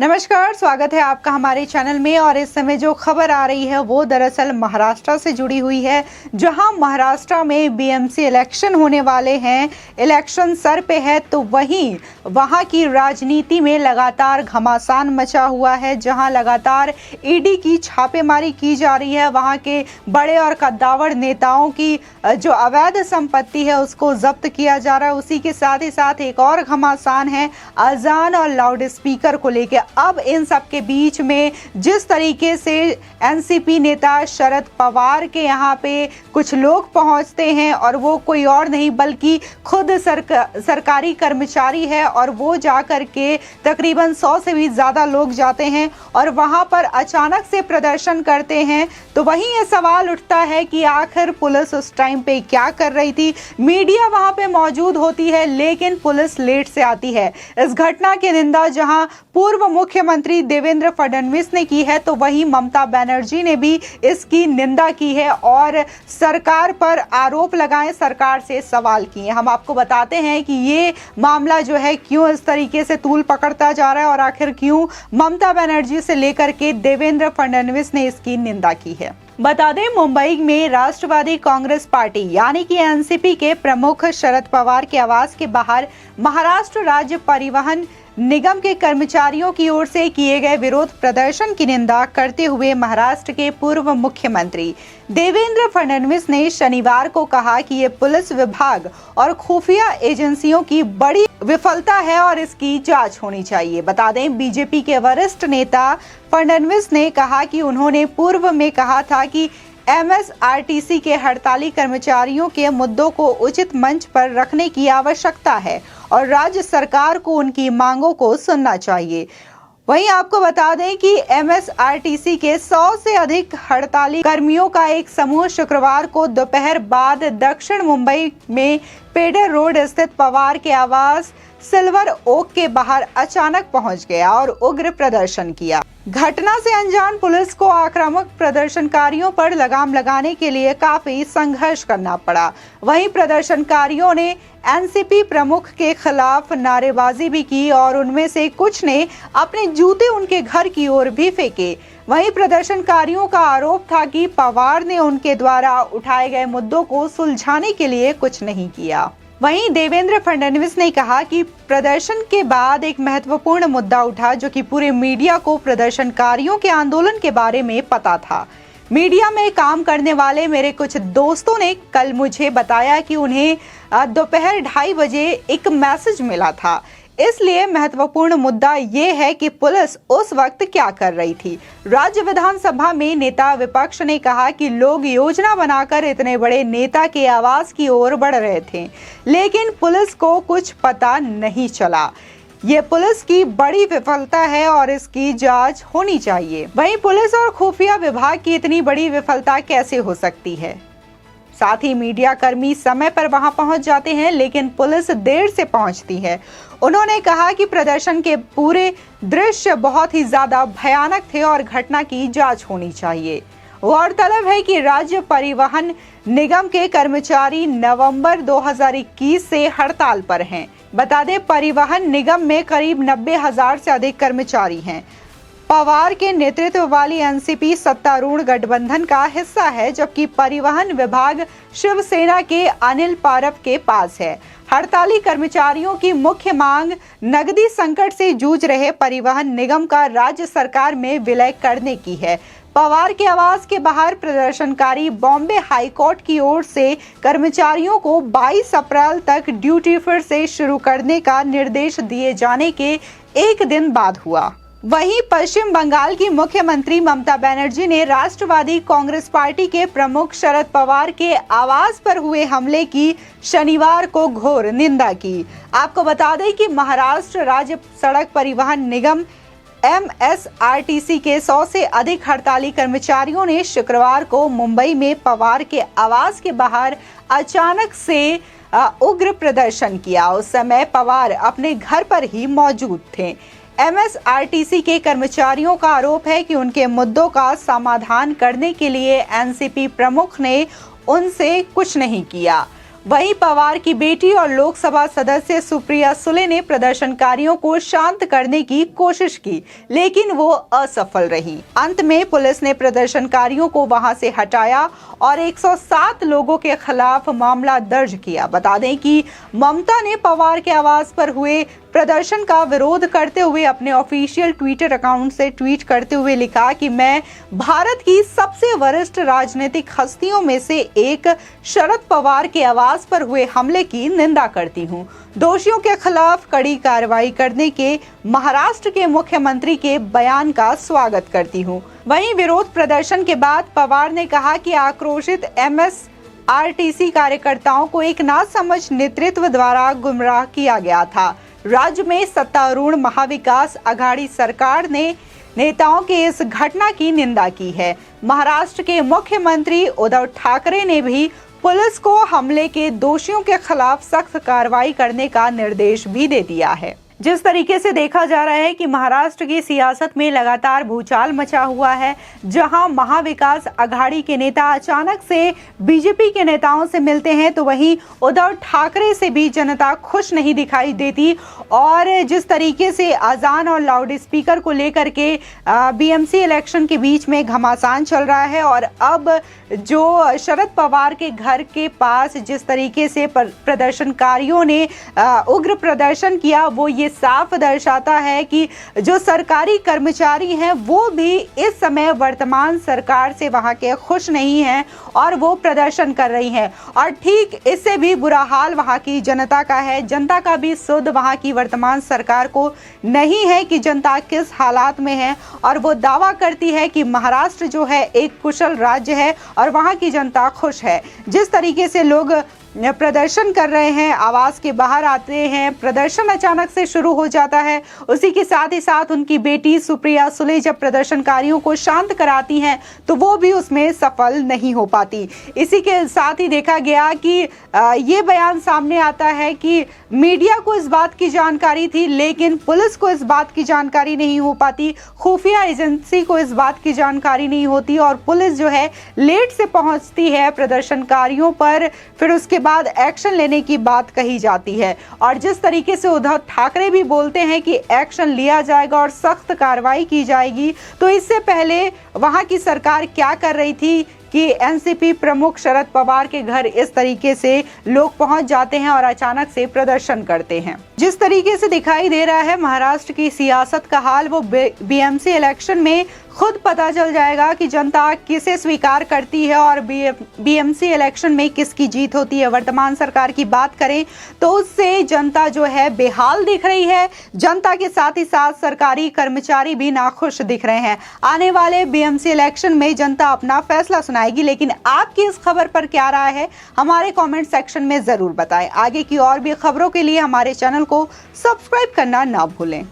नमस्कार, स्वागत है आपका हमारे चैनल में। और इस समय जो खबर आ रही है वो दरअसल महाराष्ट्र से जुड़ी हुई है, जहां महाराष्ट्र में बीएमसी इलेक्शन होने वाले हैं। इलेक्शन सर पे है, तो वहीं वहां की राजनीति में लगातार घमासान मचा हुआ है, जहां लगातार ईडी की छापेमारी की जा रही है। वहां के बड़े और कद्दावर नेताओं की जो अवैध संपत्ति है उसको जब्त किया जा रहा है। उसी के साथ ही साथ एक और घमासान है अजान और लाउड स्पीकर को लेकर। अब इन सब के बीच में जिस तरीके से एनसीपी नेता शरद पवार के यहाँ पे कुछ लोग पहुंचते हैं, और वो कोई और नहीं बल्कि खुद सरकारी कर्मचारी है, और वो जाकर के तकरीबन 100 से भी ज्यादा लोग जाते हैं और वहां पर अचानक से प्रदर्शन करते हैं। तो वहीं ये सवाल उठता है कि आखिर पुलिस उस टाइम पे क्या कर रही थी। मीडिया वहां पे मौजूद होती है लेकिन पुलिस लेट से आती है। इस घटना की निंदा जहां पूर्व मुख्यमंत्री देवेंद्र फडणवीस ने की है, तो वहीं ममता बनर्जी ने भी इसकी निंदा की है और सरकार पर आरोप लगाए, सरकार से सवाल किए। हम आपको बताते हैं कि ये मामला जो है क्यों इस तरीके से तूल पकड़ता जा रहा है और आखिर क्यों ममता बनर्जी से लेकर के देवेंद्र फडणवीस ने इसकी निंदा की है। बता दें, मुंबई में राष्ट्रवादी कांग्रेस पार्टी यानी कि एनसीपी के प्रमुख शरद पवार के आवास के बाहर महाराष्ट्र राज्य परिवहन निगम के कर्मचारियों की ओर से किए गए विरोध प्रदर्शन की निंदा करते हुए महाराष्ट्र के पूर्व मुख्यमंत्री देवेंद्र फडणवीस ने शनिवार को कहा कि ये पुलिस विभाग और खुफिया एजेंसियों की बड़ी विफलता है और इसकी जांच होनी चाहिए। बता दें, बीजेपी के वरिष्ठ नेता फडणवीस ने कहा कि उन्होंने पूर्व में कहा था कि एमएसआरटीसी के हड़ताली कर्मचारियों के मुद्दों को उचित मंच पर रखने की आवश्यकता है और राज्य सरकार को उनकी मांगों को सुनना चाहिए। वहीं आपको बता दें कि एमएसआरटीसी के 100 से अधिक हड़ताली कर्मियों का एक समूह शुक्रवार को दोपहर बाद दक्षिण मुंबई में पेडर रोड स्थित पवार के आवास सिल्वर ओक के बाहर अचानक पहुंच गया और उग्र प्रदर्शन किया। घटना से अनजान पुलिस को आक्रामक प्रदर्शनकारियों पर लगाम लगाने के लिए काफी संघर्ष करना पड़ा। वहीं प्रदर्शनकारियों ने एनसीपी प्रमुख के खिलाफ नारेबाजी भी की और उनमें से कुछ ने अपने जूते उनके घर की ओर भी फेंके। वहीं प्रदर्शनकारियों का आरोप था कि पवार ने उनके द्वारा उठाए गए मुद्दों को सुलझाने के लिए कुछ नहीं किया। वहीं देवेंद्र फडणवीस ने कहा कि प्रदर्शन के बाद एक महत्वपूर्ण मुद्दा उठा, जो कि पूरे मीडिया को प्रदर्शनकारियों के आंदोलन के बारे में पता था। मीडिया में काम करने वाले मेरे कुछ दोस्तों ने कल मुझे बताया कि उन्हें दोपहर 2:30 बजे एक मैसेज मिला था। इसलिए महत्वपूर्ण मुद्दा ये है कि पुलिस उस वक्त क्या कर रही थी। राज्य विधानसभा में नेता विपक्ष ने कहा कि लोग योजना बनाकर इतने बड़े नेता के आवास की ओर बढ़ रहे थे, लेकिन पुलिस को कुछ पता नहीं चला। ये पुलिस की बड़ी विफलता है और इसकी जांच होनी चाहिए। वहीं पुलिस और खुफिया विभाग की इतनी बड़ी विफलता कैसे हो सकती है? साथ ही मीडिया कर्मी समय पर वहां पहुंच जाते हैं लेकिन पुलिस देर से पहुंचती है। उन्होंने कहा कि प्रदर्शन के पूरे दृश्य बहुत ही ज्यादा भयानक थे और घटना की जांच होनी चाहिए। गौरतलब है कि राज्य परिवहन निगम के कर्मचारी नवंबर 2021 से हड़ताल पर हैं। बता दें, परिवहन निगम में करीब 90,000 से अधिक कर्मचारी हैं। पवार के नेतृत्व वाली एनसीपी सत्तारूढ़ गठबंधन का हिस्सा है, जबकि परिवहन विभाग शिवसेना के अनिल पारव के पास है। हड़ताली कर्मचारियों की मुख्य मांग नकदी संकट से जूझ रहे परिवहन निगम का राज्य सरकार में विलय करने की है। पवार के आवास के बाहर प्रदर्शनकारी बॉम्बे हाईकोर्ट की ओर से कर्मचारियों को 22 अप्रैल तक ड्यूटी फिर से शुरू करने का निर्देश दिए जाने के एक दिन बाद हुआ। वहीं पश्चिम बंगाल की मुख्यमंत्री ममता बनर्जी ने राष्ट्रवादी कांग्रेस पार्टी के प्रमुख शरद पवार के आवास पर हुए हमले की शनिवार को घोर निंदा की। आपको बता दें कि महाराष्ट्र राज्य सड़क परिवहन निगम एमएसआरटीसी के 100 से अधिक हड़ताली कर्मचारियों ने शुक्रवार को मुंबई में पवार के आवास के बाहर अचानक से उग्र प्रदर्शन किया। उस समय पवार अपने घर पर ही मौजूद थे। एमएसआरटीसी के कर्मचारियों का आरोप है कि उनके मुद्दों का समाधान करने के लिए एनसीपी प्रमुख ने उनसे कुछ नहीं किया। वहीं पवार की बेटी और लोकसभा सदस्य सुप्रिया सुले ने प्रदर्शनकारियों को शांत करने की कोशिश की, लेकिन वो असफल रही। अंत में पुलिस ने प्रदर्शनकारियों को वहां से हटाया और 107 लोगों के खिलाफ मामला दर्ज किया। बता दें कि ममता ने पवार के आवास पर हुए प्रदर्शन का विरोध करते हुए अपने ऑफिशियल ट्विटर अकाउंट से ट्वीट करते हुए लिखा कि मैं भारत की सबसे वरिष्ठ राजनीतिक हस्तियों में से एक शरद पवार के आवास पर हुए हमले की निंदा करती हूं। दोषियों के खिलाफ कड़ी कार्रवाई करने के महाराष्ट्र के मुख्यमंत्री के बयान का स्वागत करती हूं। वहीं विरोध प्रदर्शन के बाद पवार ने कहा कि आक्रोशित MSRTC कार्यकर्ताओं को एक नासमझ नेतृत्व द्वारा गुमराह किया गया था। राज्य में सत्तारूढ़ महाविकास आघाड़ी सरकार ने नेताओं के इस घटना की निंदा की है। महाराष्ट्र के मुख्यमंत्री उद्धव ठाकरे ने भी पुलिस को हमले के दोषियों के खिलाफ सख्त कार्रवाई करने का निर्देश भी दे दिया है। जिस तरीके से देखा जा रहा है कि महाराष्ट्र की सियासत में लगातार भूचाल मचा हुआ है, जहां महाविकास आघाड़ी के नेता अचानक से बीजेपी के नेताओं से मिलते हैं, तो वहीं उद्धव ठाकरे से भी जनता खुश नहीं दिखाई देती। और जिस तरीके से अजान और लाउड स्पीकर को लेकर के BMC इलेक्शन के बीच में घमासान चल रहा है, और अब जो शरद पवार के घर के पास जिस तरीके से प्रदर्शनकारियों ने उग्र प्रदर्शन किया, वो ये साफ दर्शाता है कि जो सरकारी कर्मचारी हैं वो भी इस समय वर्तमान सरकार से वहां के खुश नहीं हैं और वो प्रदर्शन कर रही हैं। और ठीक इससे भी बुरा हाल वहां की जनता का है। जनता का भी सुध वहां की वर्तमान सरकार को नहीं है कि जनता किस हालात में है, और वो दावा करती है कि महाराष्ट्र जो है एक कुशल राज्य है और वहां की जनता खुश है। जिस तरीके से लोग प्रदर्शन कर रहे हैं, आवास के बाहर आते हैं, प्रदर्शन अचानक से शुरू हो जाता है। उसी के साथ ही साथ उनकी बेटी सुप्रिया सुले जब प्रदर्शनकारियों को शांत कराती हैं तो वो भी उसमें सफल नहीं हो पाती। इसी के साथ ही देखा गया कि ये बयान सामने आता है कि मीडिया को इस बात की जानकारी थी, लेकिन पुलिस को इस बात की जानकारी नहीं हो पाती, खुफिया एजेंसी को इस बात की जानकारी नहीं होती, और पुलिस जो है लेट से पहुंचती है प्रदर्शनकारियों पर, फिर उसके बाद एक्शन लेने की बात कही जाती है। और जिस तरीके से उद्धव ठाकरे भी बोलते हैं कि एक्शन लिया जाएगा और सख्त कार्रवाई की जाएगी, तो इससे पहले वहां की सरकार क्या कर रही थी कि एनसीपी प्रमुख शरद पवार के घर इस तरीके से लोग पहुंच जाते हैं और अचानक से प्रदर्शन करते हैं। जिस तरीके से दिखाई दे रहा है महाराष्ट्र की सियासत का हाल, वो BMC इलेक्शन में खुद पता चल जाएगा कि जनता किसे स्वीकार करती है और BMC इलेक्शन में किसकी जीत होती है। वर्तमान सरकार की बात करें तो उससे जनता जो है बेहाल दिख रही है। जनता के साथ ही साथ सरकारी कर्मचारी भी नाखुश दिख रहे हैं। आने वाले BMC इलेक्शन में जनता अपना फैसला सुनाएगी, लेकिन आपकी इस खबर पर क्या राय है हमारे कमेंट सेक्शन में जरूर बताएं। आगे की और भी खबरों के लिए हमारे चैनल को सब्सक्राइब करना ना भूलें।